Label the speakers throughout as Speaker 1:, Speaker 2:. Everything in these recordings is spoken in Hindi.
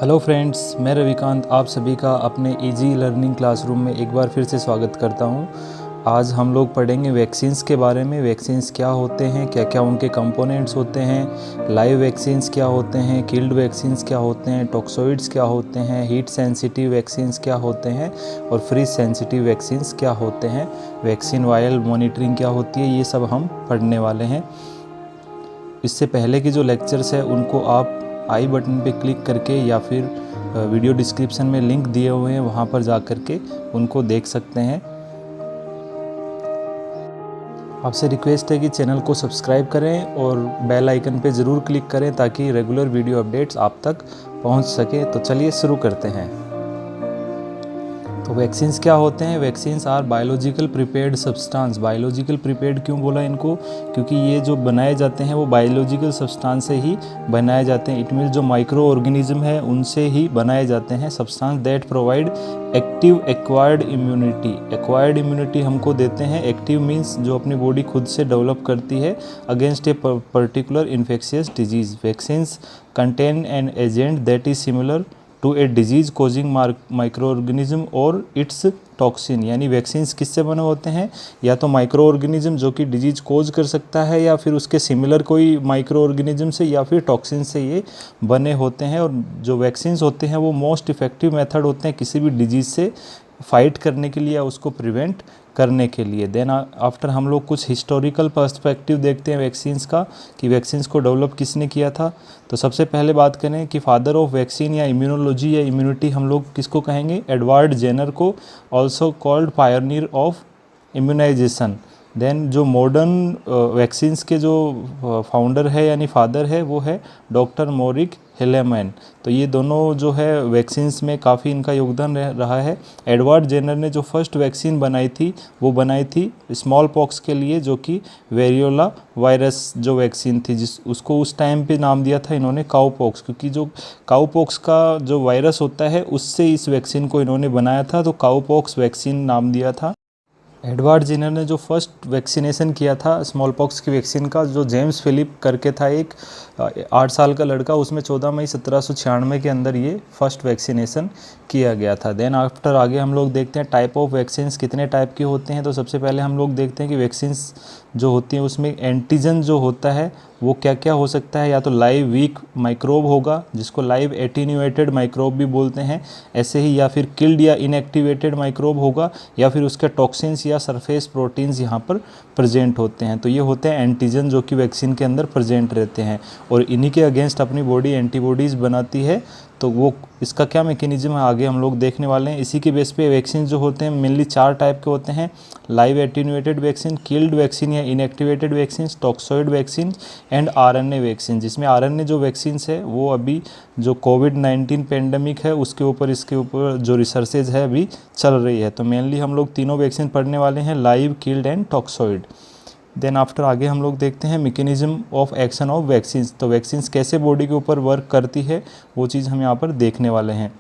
Speaker 1: हेलो फ्रेंड्स, मैं रविकांत आप सभी का अपने इजी लर्निंग क्लासरूम में एक बार फिर से स्वागत करता हूं। आज हम लोग पढ़ेंगे वैक्सीन्स के बारे में। वैक्सीन्स क्या होते हैं, क्या क्या उनके कंपोनेंट्स होते हैं, लाइव वैक्सीन्स क्या होते हैं, किल्ड वैक्सीन्स क्या होते हैं, टॉक्सोइड्स क्या होते हैं, हीट सेंसिटिव वैक्सीन्स क्या होते हैं और फ्रीज सेंसिटिव वैक्सीन्स क्या होते हैं, वैक्सीन वायल मॉनिटरिंग क्या होती है, ये सब हम पढ़ने वाले हैं। इससे पहले की जो लेक्चर्स है उनको आप आई बटन पे क्लिक करके या फिर वीडियो डिस्क्रिप्शन में लिंक दिए हुए हैं वहाँ पर जा कर के उनको देख सकते हैं। आपसे रिक्वेस्ट है कि चैनल को सब्सक्राइब करें और बेल आइकन पे ज़रूर क्लिक करें ताकि रेगुलर वीडियो अपडेट्स आप तक पहुँच सके। तो चलिए शुरू करते हैं। तो वैक्सीन्स क्या होते हैं? Vaccines are biological prepared substance. Biological prepared क्यों बोला इनको? क्योंकि ये जो बनाए जाते हैं वो बायोलॉजिकल सब्सटेंस से ही बनाए जाते हैं। इट मीन्स जो माइक्रो ऑर्गेनिज्म है उनसे ही बनाए जाते हैं। Substance that provide active acquired immunity. Acquired immunity हमको देते हैं। एक्टिव मीन्स जो अपनी बॉडी खुद से डेवलप करती है against a particular infectious disease. Vaccines contain an agent that is similar to a disease causing micro organism और इट्स टॉक्सिन। यानी वैक्सीन्स किससे बने होते हैं? या तो माइक्रो ऑर्गेनिज्म जो कि डिजीज़ कोज कर सकता है, या फिर उसके सिमिलर कोई माइक्रो ऑर्गेनिज्म से, या फिर टॉक्सिन से ये बने होते हैं। और जो वैक्सीन्स होते हैं वो मोस्ट इफ़ेक्टिव मेथड होते हैं किसी भी डिजीज़ से फाइट करने के लिए या उसको प्रिवेंट करने के लिए। देन आफ्टर हम लोग कुछ हिस्टोरिकल पर्सपेक्टिव देखते हैं वैक्सीन्स का, कि वैक्सीन्स को डेवलप किसने किया था। तो सबसे पहले बात करें कि फादर ऑफ वैक्सीन या इम्यूनोलॉजी या इम्यूनिटी हम लोग किसको कहेंगे? एडवर्ड जेनर को, also called pioneer of immunisation. Then जो मॉडर्न वैक्सीन्स के जो फाउंडर है यानी फादर है वो है डॉक्टर मोरिक हेलेमैन। तो ये दोनों जो है वैक्सीन्स में काफ़ी इनका योगदान रहा है। एडवर्ड जेनर ने जो फर्स्ट वैक्सीन बनाई थी वो बनाई थी स्मॉल पॉक्स के लिए, जो कि वेरियोला वायरस जो वैक्सीन थी, जिस उसको उस टाइम पे नाम दिया था इन्होंने काउ पॉक्स, क्योंकि जो काउ पॉक्स का जो वायरस होता है उससे इस वैक्सीन को इन्होंने बनाया था, तो काउ पॉक्स वैक्सीन नाम दिया था। एडवर्ड जेनर ने जो फर्स्ट वैक्सीनेशन किया था स्मॉल पॉक्स की वैक्सीन का, जो जेम्स फिलिप करके था एक 8 साल का लड़का, उसमें 14 मई 1796 के अंदर ये फर्स्ट वैक्सीनेशन किया गया था। देन आफ्टर आगे हम लोग देखते हैं टाइप ऑफ वैक्सीन्स कितने टाइप के होते हैं। तो सबसे पहले हम लोग देखते हैं कि वैक्सीन्स जो होती हैं उसमें एंटीजन जो होता है वो क्या क्या हो सकता है। या तो लाइव वीक माइक्रोब होगा जिसको लाइव एटीन्यूएटेड माइक्रोब भी बोलते हैं, ऐसे ही, या फिर किल्ड या इनएक्टिवेटेड माइक्रोब होगा, या फिर उसके टॉक्सिन्स या सरफेस प्रोटीन्स यहाँ पर प्रेजेंट होते हैं। तो ये होते हैं एंटीजन जो कि वैक्सीन के अंदर प्रेजेंट रहते हैं और इन्हीं के अगेंस्ट अपनी बॉडी एंटीबॉडीज़ बनाती है। तो वो इसका क्या मैकेनिज्म है आगे हम लोग देखने वाले हैं। इसी के बेस पे वैक्सीन जो होते हैं मेनली 4 टाइप के होते हैं: live attenuated vaccine, killed vaccine या inactivated vaccine, toxoid vaccine and RNA vaccine. जिसमें आरएनए जो वैक्सीन्स है वो अभी जो कोविड-19 पेंडेमिक है उसके ऊपर, इसके ऊपर जो रिसर्चेज है अभी चल रही है। तो मेनली हम लोग तीनों वैक्सीन पढ़ने वाले हैं, live, killed and toxoid. Then after आगे हम लोग देखते हैं mechanism of action of vaccines. तो वैक्सीन्स कैसे बॉडी के ऊपर वर्क करती है वो चीज़ हम यहाँ पर देखने वाले हैं।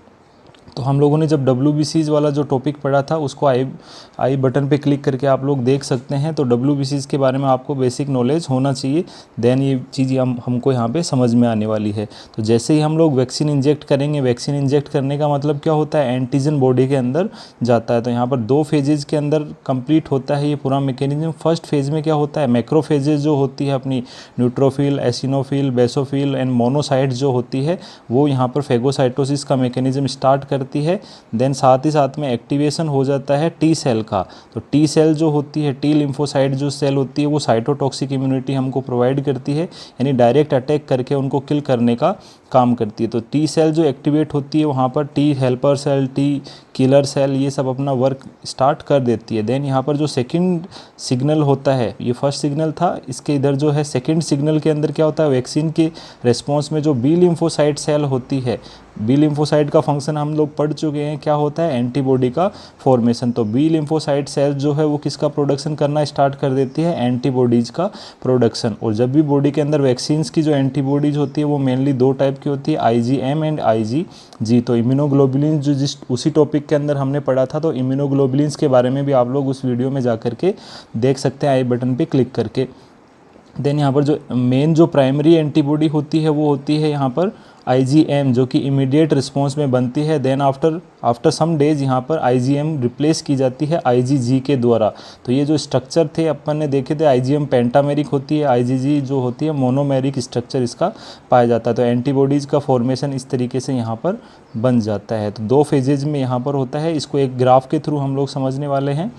Speaker 1: तो हम लोगों ने जब WBCs वाला जो टॉपिक पढ़ा था उसको आई बटन पे क्लिक करके आप लोग देख सकते हैं। तो WBCs के बारे में आपको बेसिक नॉलेज होना चाहिए, देन ये चीज़ हमको यहाँ पे समझ में आने वाली है। तो जैसे ही हम लोग वैक्सीन इंजेक्ट करेंगे, वैक्सीन इंजेक्ट करने का मतलब क्या होता है? एंटीजन बॉडी के अंदर जाता है। तो यहाँ पर 2 फेजेज़ के अंदर कंप्लीट होता है ये पूरा मैकेनिज्म। फर्स्ट फेज़ में क्या होता है? मैक्रोफेजेज जो होती है अपनी neutrophil, eosinophil, basophil and monocytes जो होती है वो यहाँ पर फेगोसाइटोसिस का मैकेनिज्म स्टार्ट करती है। देन साथ ही साथ में एक्टिवेशन हो जाता है टी सेल का। तो टी सेल जो होती है, टी लिम्फोसाइट जो सेल होती है वो साइटोटॉक्सिक इम्यूनिटी हमको प्रोवाइड करती है, यानी डायरेक्ट अटैक करके उनको किल करने का काम करती है। तो टी सेल जो एक्टिवेट होती है वहाँ पर T helper cell, T killer cell, ये सब अपना वर्क स्टार्ट कर देती है। देन यहाँ पर जो सेकंड सिग्नल होता है, ये फर्स्ट सिग्नल था, इसके इधर जो है सेकंड सिग्नल के अंदर क्या होता है? वैक्सीन के रिस्पॉन्स में जो बी लिम्फोसाइट सेल होती है, बी लिम्फोसाइट का फंक्शन हम लोग पढ़ चुके हैं, क्या होता है? एंटीबॉडी का फॉर्मेशन। तो बी लिम्फोसाइट सेल जो है वो किसका प्रोडक्शन करना स्टार्ट कर देती है? एंटीबॉडीज़ का प्रोडक्शन। और जब भी बॉडी के अंदर वैक्सीन्स की जो एंटीबॉडीज होती है वो मेनली 2 टाइप की होती है, IgM एंड IgG। तो इम्यूनोग्लोबुलिन जो जिस उसी टॉपिक के अंदर हमने पढ़ा था, तो इम्यूनोग्लोबुलिन्स के बारे में भी आप लोग उस वीडियो में जा करके देख सकते हैं आई बटन पे क्लिक करके। देन यहाँ पर जो मेन जो प्राइमरी एंटीबॉडी होती है वो होती है यहाँ पर IgM जो कि इमीडिएट रिस्पॉन्स में बनती है, देन आफ्टर सम डेज यहाँ पर IgM रिप्लेस की जाती है IgG के द्वारा। तो ये जो स्ट्रक्चर थे अपन ने देखे थे, IgM पेंटामेरिक होती है, IgG जो होती है मोनोमेरिक स्ट्रक्चर इसका पाया जाता है। तो एंटीबॉडीज़ का फॉर्मेशन इस तरीके से यहाँ पर बन जाता है। तो 2 फेजेज में यहाँ पर होता है। इसको एक ग्राफ के थ्रू हम लोग समझने वाले हैं।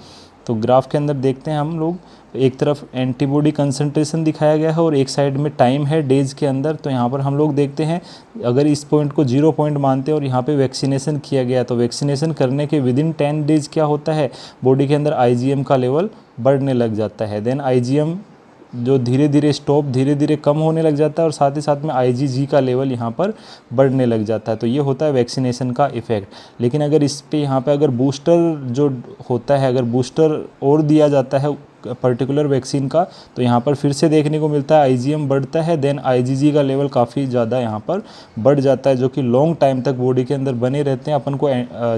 Speaker 1: तो ग्राफ के अंदर देखते हैं हम लोग, एक तरफ एंटीबॉडी कंसंट्रेशन दिखाया गया है और एक साइड में टाइम है डेज के अंदर। तो यहाँ पर हम लोग देखते हैं, अगर इस पॉइंट को 0 पॉइंट मानते हैं और यहाँ पे वैक्सीनेशन किया गया, तो वैक्सीनेशन करने के विदिन 10 डेज क्या होता है, बॉडी के अंदर IgM का लेवल बढ़ने लग जाता है। देन IgM जो धीरे धीरे कम होने लग जाता है और साथ ही साथ में IgG का लेवल यहाँ पर बढ़ने लग जाता है। तो ये होता है वैक्सीनेशन का इफ़ेक्ट। लेकिन अगर इस पे यहाँ पे अगर बूस्टर जो होता है, अगर बूस्टर और दिया जाता है पर्टिकुलर वैक्सीन का, तो यहाँ पर फिर से देखने को मिलता है IgM बढ़ता है, देन IgG का लेवल काफ़ी ज़्यादा यहाँ पर बढ़ जाता है, जो कि लॉन्ग टाइम तक बॉडी के अंदर बने रहते हैं। अपन को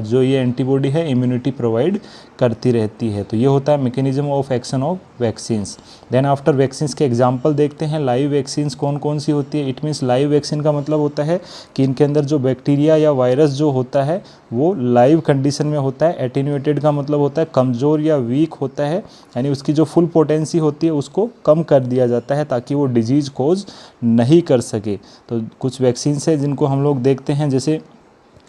Speaker 1: जो ये एंटीबॉडी है इम्यूनिटी प्रोवाइड करती रहती है। तो ये होता है mechanism of action of vaccines. Then after vaccines के एग्जाम्पल देखते हैं। लाइव वैक्सीन्स कौन कौन सी होती है। इट मीन्स लाइव वैक्सीन का मतलब होता है कि इनके अंदर जो बैक्टीरिया या वायरस जो होता है वो लाइव कंडीशन में होता है। एटेन्यूएटेड का मतलब होता है कमज़ोर या वीक होता है, यानी उसकी जो फुल पोटेंसी होती है उसको कम कर दिया जाता है ताकि वो डिजीज़ कोज नहीं कर सके। तो कुछ वैक्सीन्स है जिनको हम लोग देखते हैं, जैसे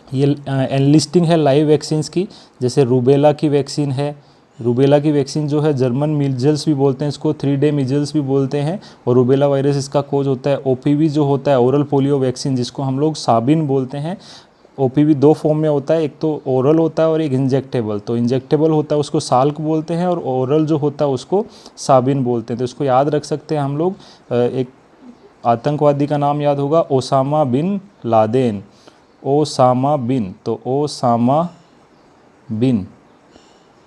Speaker 1: ये एनलिस्टिंग है लाइव वैक्सीन्स की, जैसे रूबेला की वैक्सीन है। रूबेला की वैक्सीन जो है जर्मन मीजल्स भी बोलते हैं इसको, 3 डे मीजल्स भी बोलते हैं, और रूबेला वायरस इसका कोज होता है। OPV जो होता है ओरल पोलियो वैक्सीन, जिसको हम लोग साबिन बोलते हैं। OPV 2 फॉर्म में होता है, एक तो ओरल होता है और एक इंजेक्टेबल। तो इंजेक्टेबल होता है उसको साल्क बोलते हैं, और ओरल जो होता है उसको साबिन बोलते हैं। तो इसको याद रख सकते हैं हम लोग। एक आतंकवादी का नाम याद होगा, Osama bin Laden. Osama bin, तो ओसामा बिन,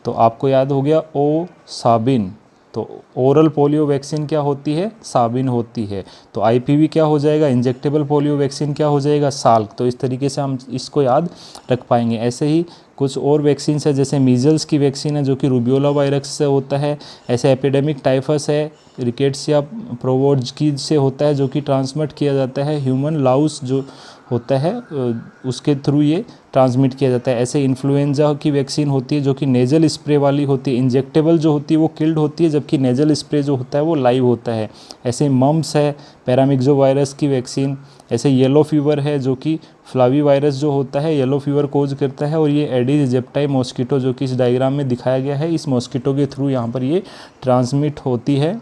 Speaker 1: तो आपको याद हो गया ओ साबिन। तो ओरल पोलियो वैक्सीन क्या होती है, साबिन होती है। तो IPV क्या हो जाएगा, इंजेक्टेबल पोलियो वैक्सीन क्या हो जाएगा, साल्क। तो इस तरीके से हम इसको याद रख पाएंगे। ऐसे ही कुछ और वैक्सीन है, जैसे मीजल्स की वैक्सीन है जो कि रूबियोला वायरस से होता है। ऐसे एपिडेमिक टाइफस है, रिकेट्सिया प्रोवोर्जिकी से होता है, जो कि ट्रांसमिट किया जाता है। ह्यूमन लाउस जो होता है उसके थ्रू ये ट्रांसमिट किया जाता है। ऐसे इन्फ्लुएंजा की वैक्सीन होती है जो कि नेज़ल स्प्रे वाली होती है। इंजेक्टेबल जो होती है वो किल्ड होती है, जबकि नेज़ल स्प्रे जो होता है वो लाइव होता है। ऐसे मम्स है, पैरामिक्सो वायरस की वैक्सीन। ऐसे येलो फीवर है जो कि फ्लावी वायरस जो होता है येलो फीवर कोज करता है, और ये एडिस एजिप्टाई मॉस्किटो जो कि इस डायग्राम में दिखाया गया है, इस मॉस्किटो के थ्रू यहाँ पर ये ट्रांसमिट होती है।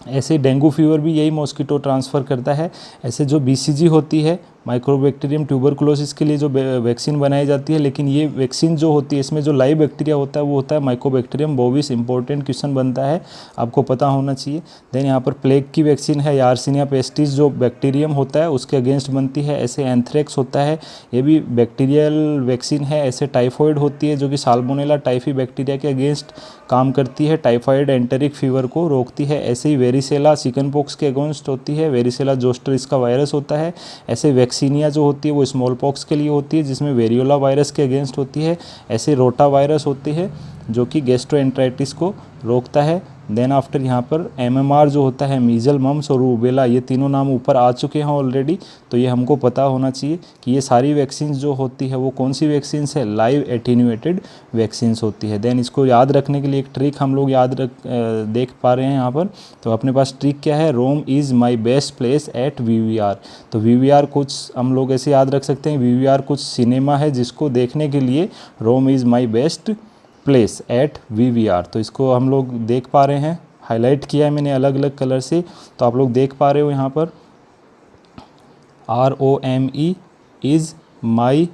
Speaker 1: ऐसे डेंगू फीवर भी यही मॉस्किटो ट्रांसफ़र करता है। ऐसे जो BCG होती है, माइक्रोबैक्टीरियम ट्यूबरकुलोसिस के लिए जो वैक्सीन बनाई जाती है, लेकिन ये वैक्सीन जो होती है इसमें जो लाइव बैक्टीरिया होता है वो होता है माइकोबैक्टीरियम बोविस। इंपॉर्टेंट क्वेश्चन बनता है, आपको पता होना चाहिए। देन यहाँ पर प्लेग की वैक्सीन है, यार्सिनिया पेस्टिस जो बैक्टीरियम होता है उसके अगेंस्ट बनती है। ऐसे एंथ्रेक्स होता है, ये भी बैक्टीरियल वैक्सीन है। ऐसे टाइफॉइड होती है जो कि साल्मोनेला टाइफी बैक्टीरिया के अगेंस्ट काम करती है, टाइफाइड एंटेरिक फीवर को रोकती है। ऐसे ही वेरिसेला चिकन पॉक्स के अगेंस्ट होती है, वेरिसेला जोस्टर इसका वायरस होता है। ऐसे वैक्सीनिया जो होती है वो स्मॉल पॉक्स के लिए होती है, जिसमें वेरियोला वायरस के अगेंस्ट होती है। ऐसे रोटा वायरस होती है जो कि गैस्ट्रोएंटेराइटिस को रोकता है। देन आफ्टर यहाँ पर MMR जो होता है, मीजल मम्स और रूबेला, ये तीनों नाम ऊपर आ चुके हैं ऑलरेडी। तो ये हमको पता होना चाहिए कि ये सारी वैक्सीन्स जो होती है वो कौन सी वैक्सीन्स है, लाइव एटीन्यूएटेड वैक्सीन्स होती है। देन इसको याद रखने के लिए एक ट्रिक हम लोग देख पा रहे हैं यहाँ पर। तो अपने पास ट्रिक क्या है, Rome is my best place at VVR। तो VVR कुछ हम लोग ऐसे याद रख सकते हैं, VVR कुछ सिनेमा है जिसको देखने के लिए Rome is my best place at VVR। तो इसको हम लोग देख पा रहे हैं, हाईलाइट किया है मैंने अलग अलग कलर से। तो आप लोग देख पा रहे हो यहाँ पर ROME is my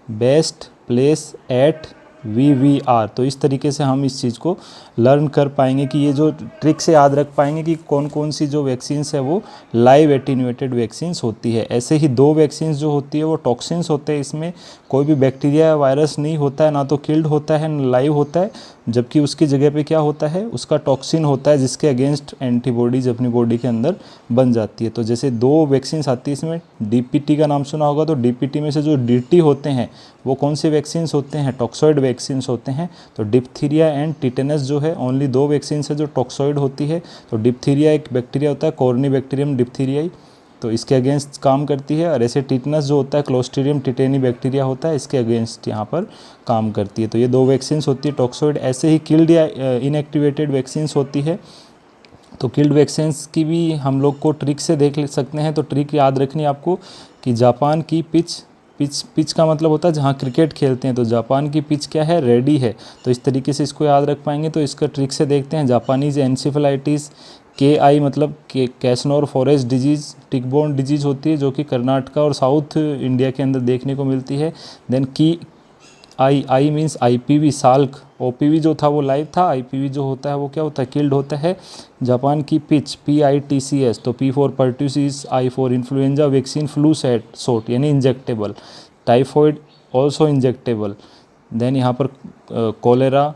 Speaker 1: best place at VVR। तो इस तरीके से हम इस चीज़ को लर्न कर पाएंगे कि ये जो ट्रिक से याद रख पाएंगे कि कौन कौन सी जो वैक्सीन्स है वो लाइव एटीन्यूएटेड वैक्सीन्स होती है। ऐसे ही 2 वैक्सीन्स जो होती है वो टॉक्सिन्स होते हैं, इसमें कोई भी बैक्टीरिया या वायरस नहीं होता है, ना तो किल्ड होता है ना लाइव होता है, जबकि उसकी जगह पे क्या होता है, उसका टॉक्सिन होता है जिसके अगेंस्ट एंटीबॉडीज अपनी बॉडी के अंदर बन जाती है। तो जैसे 2 वैक्सीन्स आती है इसमें, DPT का नाम सुना होगा, तो DPT में से जो DT होते हैं वो कौन से वैक्सीन्स होते हैं, टॉक्सॉइड वैक्सीन्स होते हैं। तो डिप्थीरिया एंड टिटेनस जो है ओनली 2 वैक्सीन्स है जो टॉक्सॉइड होती है। तो डिप्थीरिया एक बैक्टीरिया होता है, कॉर्नी बैक्टीरियम डिप्थीरियाई, तो इसके अगेंस्ट काम करती है। और ऐसे टिटनस जो होता है क्लोस्ट्रीडियम टिटेनी बैक्टीरिया होता है, इसके अगेंस्ट यहाँ पर काम करती है। तो ये 2 वैक्सीन्स होती है टॉक्सोइड। ऐसे ही किल्ड या इनएक्टिवेटेड वैक्सीन्स होती है। तो किल्ड वैक्सीन्स की भी हम लोग को ट्रिक से देख सकते हैं। तो ट्रिक याद रखनी है आपको कि जापान की पिच का मतलब होता है जहाँ क्रिकेट खेलते हैं। तो जापान की पिच क्या है, रेडी है। तो इस तरीके से इसको याद रख पाएंगे। तो इसका ट्रिक से देखते हैं। जापानीज एनसेफेलाइटिस, KI मतलब Kyasanur forest disease, tick borne disease होती है जो कि कर्नाटका और साउथ इंडिया के अंदर देखने को मिलती है। Then I means IPV Salk. OPV जो था वो लाइव था, IPV जो होता है वो क्या होता है, किल्ड होता है। जापान की पिच PITCS, तो P for pertussis, I for influenza vaccine flu shot यानी injectable, typhoid also injectable. Then यहाँ पर कोलेरा,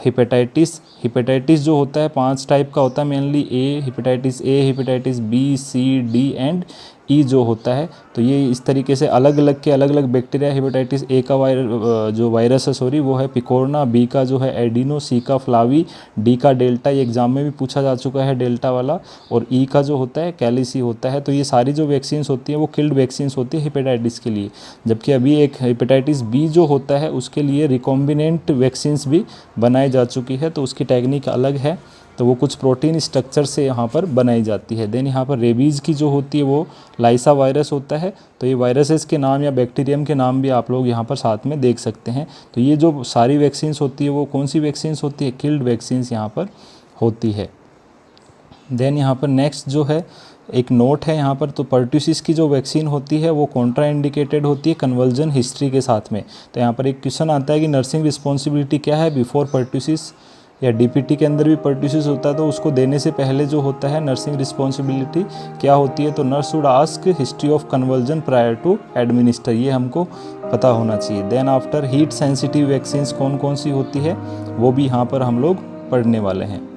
Speaker 1: हिपेटाइटिस जो होता है 5 टाइप का होता है mainly. Hepatitis A, hepatitis B, C, D and E जो होता है। तो ये इस तरीके से अलग अलग बैक्टीरिया। हेपेटाइटिस A का जो वायरस है सॉरी वो है पिकोरना, B का जो है एडिनो, C का फ्लावी, D का डेल्टा, ये एग्जाम में भी पूछा जा चुका है डेल्टा वाला, और E का जो होता है कैलिसी होता है। तो ये सारी जो वैक्सीन्स होती हैं वो किल्ड वैक्सीन्स होती है हेपेटाइटिस के लिए। जबकि अभी एक हेपेटाइटिस B जो होता है उसके लिए रिकॉम्बिनेंट वैक्सीन्स भी बनाई जा चुकी है। तो उसकी टेक्निक अलग है। तो वो कुछ प्रोटीन स्ट्रक्चर से यहाँ पर बनाई जाती है। देन यहाँ पर रेबीज़ की जो होती है वो लाइसा वायरस होता है। तो ये वायरसेस के नाम या बैक्टीरियम के नाम भी आप लोग यहाँ पर साथ में देख सकते हैं। तो ये जो सारी वैक्सीन्स होती है वो कौन सी वैक्सीन्स होती है, किल्ड वैक्सीन्स यहाँ पर होती है। देन यहाँ पर नेक्स्ट जो है एक नोट है यहाँ पर, तो पर्ट्यूसिस की जो वैक्सीन होती है वो कॉन्ट्रा इंडिकेटेड होती है कन्वर्जन हिस्ट्री के साथ में। तो यहाँ पर एक क्वेश्चन आता है कि नर्सिंग रिस्पॉन्सिबिलिटी क्या है बिफोर पर्ट्यूसिस, या DPT के अंदर भी पर्ट्यूसिस होता है तो उसको देने से पहले जो होता है नर्सिंग रिस्पॉन्सिबिलिटी क्या होती है। तो nurse would ask history of conversion prior to administer, ये हमको पता होना चाहिए। Then after heat sensitive vaccines कौन कौन सी होती है वो भी यहाँ पर हम लोग पढ़ने वाले हैं।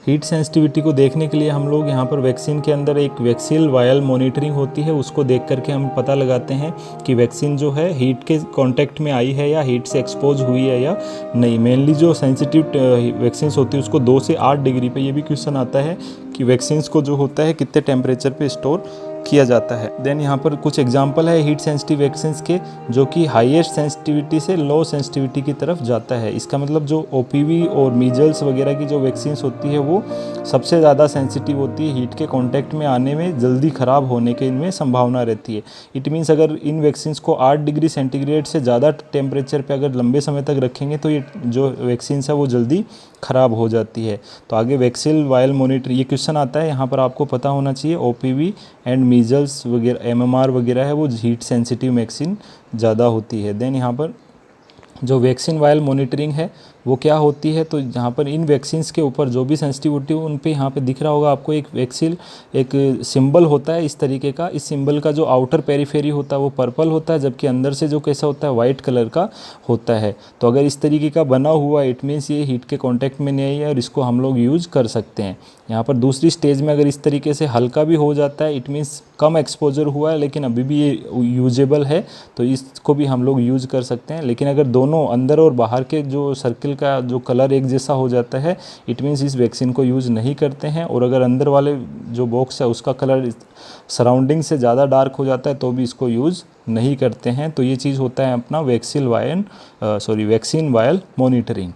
Speaker 1: हीट सेंसिटिविटी को देखने के लिए हम लोग यहाँ पर वैक्सीन के अंदर एक वैक्सील वायल मॉनिटरिंग होती है, उसको देख करके हम पता लगाते हैं कि वैक्सीन जो है हीट के कांटेक्ट में आई है या हीट से एक्सपोज हुई है या नहीं। मेनली जो सेंसिटिव वैक्सीन होती है उसको 2 से 8 डिग्री पे, ये भी क्वेश्चन आता है कि वैक्सीन्स को जो होता है कितने टेम्परेचर पे स्टोर किया जाता है। देन यहाँ पर कुछ एग्जांपल है हीट सेंसिटिव वैक्सीन्स के, जो कि हाईएस्ट सेंसिटिविटी से लो सेंसिटिविटी की तरफ जाता है। इसका मतलब जो OPV और मीजल्स वगैरह की जो वैक्सीन्स होती है वो सबसे ज़्यादा सेंसिटिव होती है, हीट के कांटेक्ट में आने में जल्दी ख़राब होने के इनमें संभावना रहती है। इट मीन्स अगर इन वैक्सीन्स को 8 डिग्री सेंटीग्रेड से ज़्यादा टेम्परेचर पर अगर लंबे समय तक रखेंगे तो ये जो वैक्सीन्स है वो जल्दी ख़राब हो जाती है। तो आगे वैक्सील वायल मॉनिटर, ये क्वेश्चन आता है, यहाँ पर आपको पता होना चाहिए OPV एंड मीजल्स वगैरह MMR वगैरह है वो हीट सेंसिटिव वैक्सीन ज़्यादा होती है। देन यहाँ पर जो वैक्सीन वायल मॉनिटरिंग है वो क्या होती है, तो यहाँ पर इन वैक्सीन्स के ऊपर जो भी सेंसिटिविटी हो उन पे यहाँ पे दिख रहा होगा आपको एक वैक्सीन, एक सिंबल होता है इस तरीके का। इस सिंबल का जो आउटर पेरीफेरी होता है वो पर्पल होता है, जबकि अंदर से जो कैसा होता है वाइट कलर का होता है। तो अगर इस तरीके का बना हुआ इट मीन्स ये हीट के कॉन्टैक्ट में नहीं है और इसको हम लोग यूज़ कर सकते हैं। यहाँ पर दूसरी स्टेज में अगर इस तरीके से हल्का भी हो जाता है इट मीन्स कम एक्सपोजर हुआ है लेकिन अभी भी ये यूजेबल है, तो इसको भी हम लोग यूज़ कर सकते हैं। लेकिन अगर दोनों अंदर और बाहर के जो सर्किल का जो कलर एक जैसा हो जाता है इट मीन्स इस वैक्सीन को यूज़ नहीं करते हैं। और अगर अंदर वाले जो बॉक्स है उसका कलर सराउंडिंग से ज़्यादा डार्क हो जाता है तो भी इसको यूज़ नहीं करते हैं। तो ये चीज़ होता है अपना वैक्सीन वायल मॉनिटरिंग।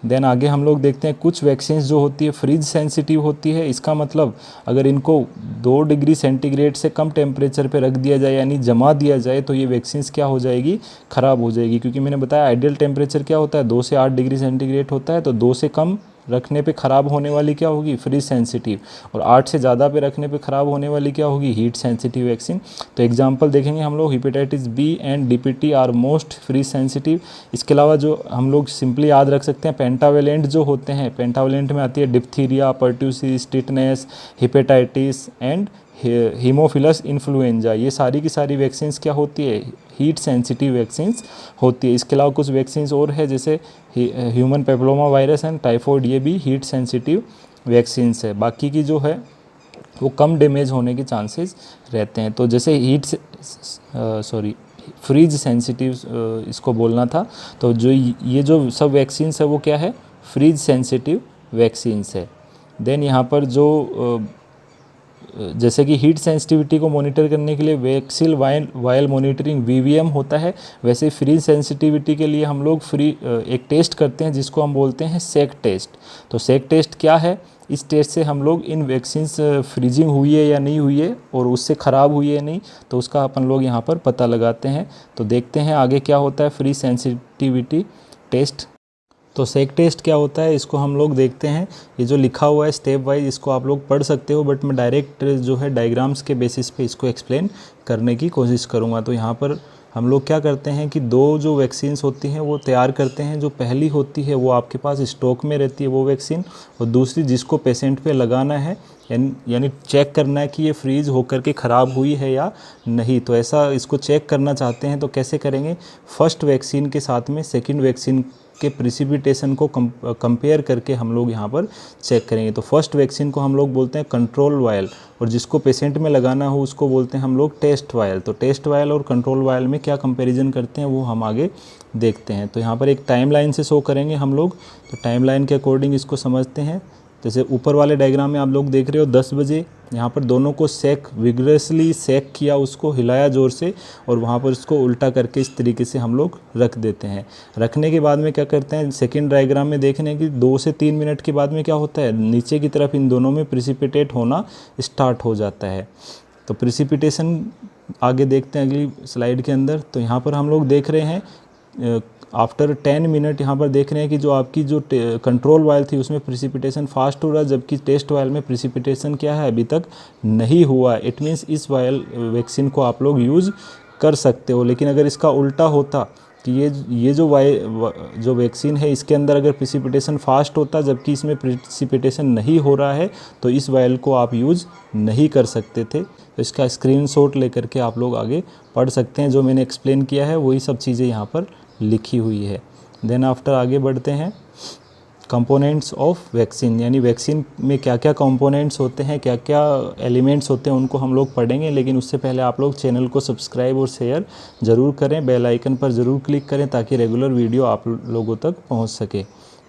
Speaker 1: देन आगे हम लोग देखते हैं कुछ वैक्सीन्स जो होती है फ्रीज सेंसिटिव होती है। इसका मतलब अगर इनको 2 डिग्री सेंटीग्रेड से कम टेम्परेचर पे रख दिया जाए यानी जमा दिया जाए तो ये वैक्सीन्स क्या हो जाएगी, ख़राब हो जाएगी। क्योंकि मैंने बताया आइडियल टेम्परेचर क्या होता है 2 से 8 डिग्री सेंटीग्रेड होता है, तो 2 से कम रखने पे ख़राब होने वाली क्या होगी, फ्रीज सेंसिटिव, और 8 से ज़्यादा पे रखने पे ख़राब होने वाली क्या होगी, हीट सेंसिटिव वैक्सीन। तो एग्जांपल देखेंगे हम लोग hepatitis B and DPT are most freeze sensitive. इसके अलावा जो हम लोग सिंपली याद रख सकते हैं पेंटावेलेंट जो होते हैं, पेंटावेलेंट में आती है diphtheria, pertussis, tetanus, hepatitis and Haemophilus influenza. ये सारी की सारी वैक्सीन्स क्या होती है, हीट सेंसिटिव वैक्सीन्स होती है। इसके अलावा कुछ वैक्सीन्स और है जैसे human papilloma virus and typhoid, ये भी हीट सेंसिटिव वैक्सीन्स है। बाकी की जो है वो कम डैमेज होने के चांसेस रहते हैं। तो जैसे फ्रीज सेंसिटिव इसको बोलना था, तो जो ये जो सब वैक्सीन्स है वो क्या है, फ्रीज सेंसिटिव वैक्सीन्स है। देन यहाँ पर जो जैसे कि हीट सेंसिटिविटी को मॉनिटर करने के लिए वैक्सील वायल मॉनिटरिंग VVM होता है, वैसे फ्रीज सेंसिटिविटी के लिए हम लोग एक टेस्ट करते हैं जिसको हम बोलते हैं सेक टेस्ट। तो सेक टेस्ट क्या है? इस टेस्ट से हम लोग इन वैक्सीन्स फ्रीजिंग हुई है या नहीं हुई है और उससे ख़राब हुई है नहीं, तो उसका अपन लोग यहाँ पर पता लगाते हैं। तो देखते हैं आगे क्या होता है फ्रीज सेंसिटिविटी टेस्ट। तो सेक टेस्ट क्या होता है इसको हम लोग देखते हैं। ये जो लिखा हुआ है स्टेप वाइज इसको आप लोग पढ़ सकते हो, बट मैं डायरेक्ट जो है डायग्राम्स के बेसिस पे इसको एक्सप्लेन करने की कोशिश करूँगा। तो यहाँ पर हम लोग क्या करते हैं कि दो जो वैक्सीन्स होती हैं वो तैयार करते हैं। जो पहली होती है वो आपके पास स्टॉक में रहती है वो वैक्सीन, और दूसरी जिसको पेशेंट पे लगाना है यानी चेक करना है कि ये फ्रीज होकर के ख़राब हुई है या नहीं। तो ऐसा इसको चेक करना चाहते हैं तो कैसे करेंगे? फर्स्ट वैक्सीन के साथ में सेकंड वैक्सीन के प्रिसिपिटेशन को कंपेयर करके हम लोग यहाँ पर चेक करेंगे। तो फर्स्ट वैक्सीन को हम लोग बोलते हैं कंट्रोल वायल, और जिसको पेशेंट में लगाना हो उसको बोलते हैं हम लोग टेस्ट वायल। तो टेस्ट वायल और कंट्रोल वायल में क्या कंपैरिजन करते हैं वो हम आगे देखते हैं। तो यहाँ पर एक टाइमलाइन से शो करेंगे हम लोग, तो टाइमलाइन के अकॉर्डिंग इसको समझते हैं। जैसे ऊपर वाले डायग्राम में आप लोग देख रहे हो 10 बजे यहाँ पर दोनों को विग्रेसली सेक किया, उसको हिलाया ज़ोर से, और वहाँ पर उसको उल्टा करके इस तरीके से हम लोग रख देते हैं। रखने के बाद में क्या करते हैं, सेकंड डायग्राम में देखने कि 2 से 3 मिनट के बाद में क्या होता है, नीचे की तरफ इन दोनों में प्रिसिपिटेट होना स्टार्ट हो जाता है। तो प्रिसिपिटेशन आगे देखते हैं अगली स्लाइड के अंदर। तो यहाँ पर हम लोग देख रहे हैं आफ्टर 10 मिनट यहाँ पर देख रहे हैं कि जो आपकी जो कंट्रोल वायल थी उसमें प्रिसिपिटेशन फास्ट हो रहा है, जबकि टेस्ट वायल में प्रिसिपिटेशन क्या है अभी तक नहीं हुआ। इट मीन्स इस वायल वैक्सीन को आप लोग यूज़ कर सकते हो। लेकिन अगर इसका उल्टा होता कि ये जो वैक्सीन है इसके अंदर अगर प्रिसिपिटेशन फास्ट होता जबकि इसमें प्रिसिपिटेशन नहीं हो रहा है, तो इस वायल को आप यूज़ नहीं कर सकते थे। तो इसका स्क्रीनशॉट लेकर के आप लोग आगे पढ़ सकते हैं। जो मैंने एक्सप्लेन किया है वही सब चीज़ें यहाँ पर लिखी हुई है। देन आफ्टर आगे बढ़ते हैं कंपोनेंट्स ऑफ वैक्सीन, यानी वैक्सीन में क्या क्या कंपोनेंट्स होते हैं, क्या क्या एलिमेंट्स होते हैं, उनको हम लोग पढ़ेंगे। लेकिन उससे पहले आप लोग चैनल को सब्सक्राइब और शेयर ज़रूर करें, बेल आइकन पर ज़रूर क्लिक करें ताकि रेगुलर वीडियो आप लोगों तक पहुंच सके।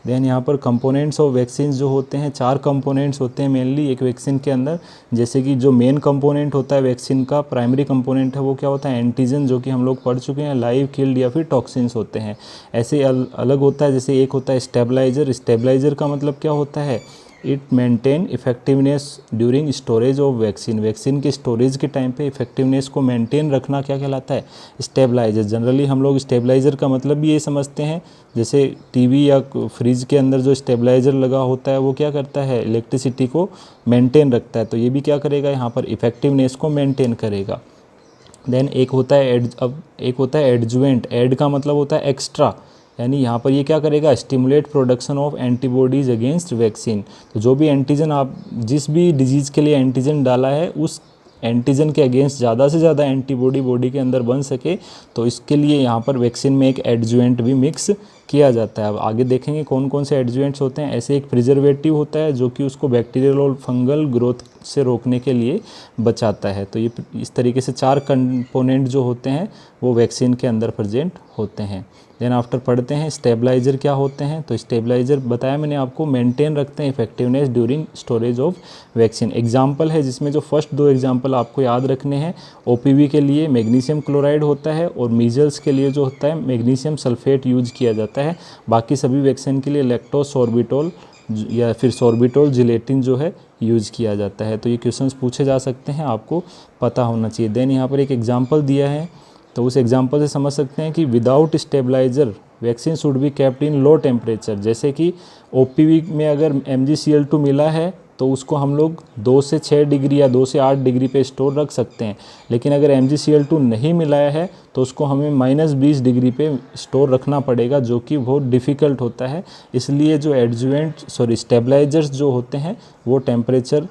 Speaker 1: देन यहाँ पर कंपोनेंट्स ऑफ वैक्सीन जो होते हैं 4 कंपोनेंट्स होते हैं मेनली एक वैक्सीन के अंदर। जैसे कि जो मेन कंपोनेंट होता है वैक्सीन का, प्राइमरी कंपोनेंट है वो क्या होता है, एंटीजन, जो कि हम लोग पढ़ चुके हैं, लाइव किल्ड या फिर टॉक्सिन्स होते हैं। ऐसे अलग होता है, जैसे एक होता है स्टेबलाइजर। स्टेबलाइजर का मतलब क्या होता है, it maintain effectiveness during storage of vaccine. Vaccine के स्टोरेज के टाइम पे इफेक्टिवनेस को मेंटेन रखना क्या कहलाता है, स्टेबलाइजर। जनरली हम लोग स्टेबलाइजर का मतलब भी ये समझते हैं, जैसे टीवी या फ्रिज के अंदर जो स्टेबलाइजर लगा होता है वो क्या करता है, इलेक्ट्रिसिटी को मेंटेन रखता है। तो ये भी क्या करेगा, यहाँ पर इफेक्टिवनेस को मेंटेन करेगा। देन एक होता है एडजुवेंट। एड का मतलब होता है एक्स्ट्रा, यानी यहाँ पर ये क्या करेगा, stimulate production of antibodies against vaccine. तो जो भी एंटीजन आप जिस भी डिजीज़ के लिए एंटीजन डाला है उस एंटीजन के अगेंस्ट ज़्यादा से ज़्यादा एंटीबॉडी बॉडी के अंदर बन सके, तो इसके लिए यहाँ पर वैक्सीन में एक एडजुवेंट भी मिक्स किया जाता है। अब आगे देखेंगे कौन कौन से एडजुवेंट्स होते हैं। ऐसे एक प्रिजर्वेटिव होता है जो कि उसको बैक्टीरियल और फंगल ग्रोथ से रोकने के लिए बचाता है। तो ये इस तरीके से 4 कंपोनेंट जो होते हैं वो वैक्सीन के अंदर प्रेजेंट होते हैं। देन आफ्टर पढ़ते हैं स्टेबलाइजर क्या होते हैं। तो स्टेबलाइजर बताया मैंने आपको, मेंटेन रखते हैं effectiveness during storage of vaccine. Example है जिसमें जो फर्स्ट 2 एग्जाम्पल आपको याद रखने हैं, OPV के लिए मैग्नीशियम क्लोराइड होता है और मीजल्स के लिए जो होता है मैग्नीशियम सल्फेट यूज किया जाता है। बाकी सभी वैक्सीन के लिए लैक्टोसोर्बिटोल या फिर सोर्बिटोल जिलेटिन जो है यूज़ किया जाता है। तो ये क्वेश्चंस पूछे जा सकते हैं, आपको पता होना चाहिए। देन यहाँ पर एक एग्जाम्पल दिया है, तो उस एग्जाम्पल से समझ सकते हैं कि without stabiliser vaccine should be kept in low temperature. जैसे कि OPV में अगर MgCl2 मिला है तो उसको हम लोग 2 से 6 डिग्री या 2 से 8 डिग्री पे स्टोर रख सकते हैं। लेकिन अगर MgCl2 नहीं मिलाया है तो उसको हमें -20 डिग्री पे स्टोर रखना पड़ेगा, जो कि बहुत डिफ़िकल्ट होता है। इसलिए जो स्टेबलाइजर्स जो होते हैं वो टेम्परेचर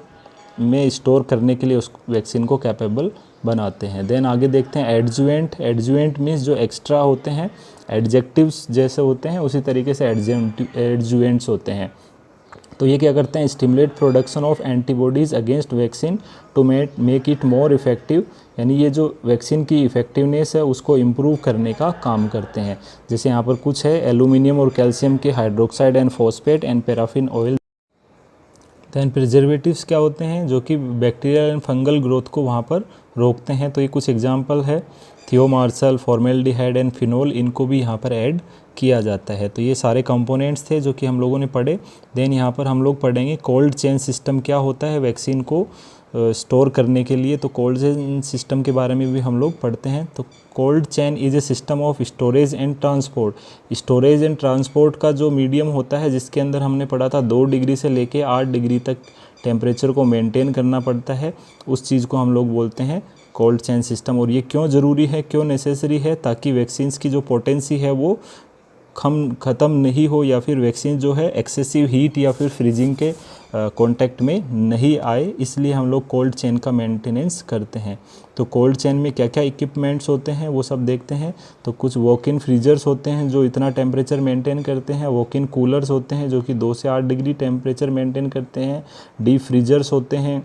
Speaker 1: में स्टोर करने के लिए उस वैक्सीन को कैपेबल बनाते हैं। देन आगे देखते हैं एडजुवेंट। एडजुवेंट मीन्स जो एक्स्ट्रा होते हैं, एडजेक्टिव्स जैसे होते हैं उसी तरीके से एडजुवेंट्स होते हैं। तो ये क्या करते हैं, stimulate production of antibodies against vaccine to make it more effective, यानी ये जो वैक्सीन की इफेक्टिवनेस है उसको इम्प्रूव करने का काम करते हैं। जैसे यहाँ पर कुछ है, एल्यूमिनियम और कैल्शियम के hydroxide and phosphate and paraffin oil then preservatives क्या होते हैं, जो कि बैक्टीरियल एंड फंगल ग्रोथ को वहाँ पर रोकते हैं। तो ये कुछ एग्जांपल है, थियोमार्सल, फॉर्मेल्डिहाइड एंड फिनोल, इनको भी यहाँ पर ऐड किया जाता है। तो ये सारे कंपोनेंट्स थे जो कि हम लोगों ने पढ़े। देन यहाँ पर हम लोग पढ़ेंगे कोल्ड चेन सिस्टम क्या होता है वैक्सीन को स्टोर करने के लिए। तो कोल्ड चेन सिस्टम के बारे में भी हम लोग पढ़ते हैं। तो cold chain is a system of storage and transport. Storage and transport का जो मीडियम होता है, जिसके अंदर हमने पढ़ा था 2 डिग्री से लेके 8 डिग्री तक टेम्परेचर को मेंटेन करना पड़ता है, उस चीज़ को हम लोग बोलते हैं कोल्ड चेन सिस्टम। और ये क्यों ज़रूरी है, क्यों नेसेसरी है, ताकि वैक्सीन्स की जो पोटेंसी है वो ख़त्म नहीं हो, या फिर वैक्सीन जो है एक्सेसिव हीट या फिर फ्रीजिंग के कांटेक्ट में नहीं आए, इसलिए हम लोग कोल्ड चेन का मेंटेनेंस करते हैं। तो कोल्ड चेन में क्या क्या इक्विपमेंट्स होते हैं वो सब देखते हैं। तो कुछ वॉक इन फ्रीजर्स होते हैं जो इतना टेम्परेचर मेंटेन करते हैं, वॉक इन कूलर्स होते हैं जो कि 2 से 8 डिग्री टेम्परेचर मेंटेन करते हैं, डीप फ्रीजर्स होते हैं,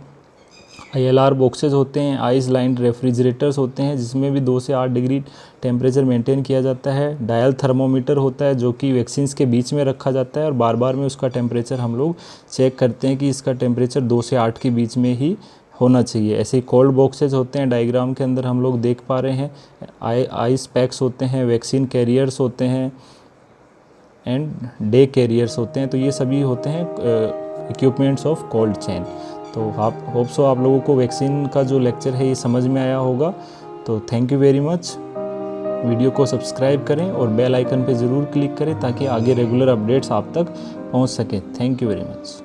Speaker 1: ILR बॉक्सेस होते हैं, आइस लाइंड रेफ्रिजरेटर्स होते हैं जिसमें भी 2 से 8 डिग्री टेम्परेचर मेंटेन किया जाता है। डायल थर्मोमीटर होता है जो कि वैक्सीन्स के बीच में रखा जाता है और बार बार में उसका टेम्परेचर हम लोग चेक करते हैं कि इसका टेम्परेचर 2 से 8 के बीच में ही होना चाहिए। ऐसे कोल्ड बॉक्सेस होते हैं, डायग्राम के अंदर हम लोग देख पा रहे हैं। आइस पैक्स होते हैं, वैक्सीन कैरियर्स होते हैं एंड डे कैरियर्स होते हैं। तो ये सभी होते हैं इक्विपमेंट्स ऑफ कोल्ड चेन। तो आप होप सो आप लोगों को वैक्सीन का जो लेक्चर है ये समझ में आया होगा। तो thank you very much. Video को सब्सक्राइब करें और बेल आइकन पे ज़रूर क्लिक करें ताकि आगे रेगुलर अपडेट्स आप तक पहुंच सकें। Thank you very much.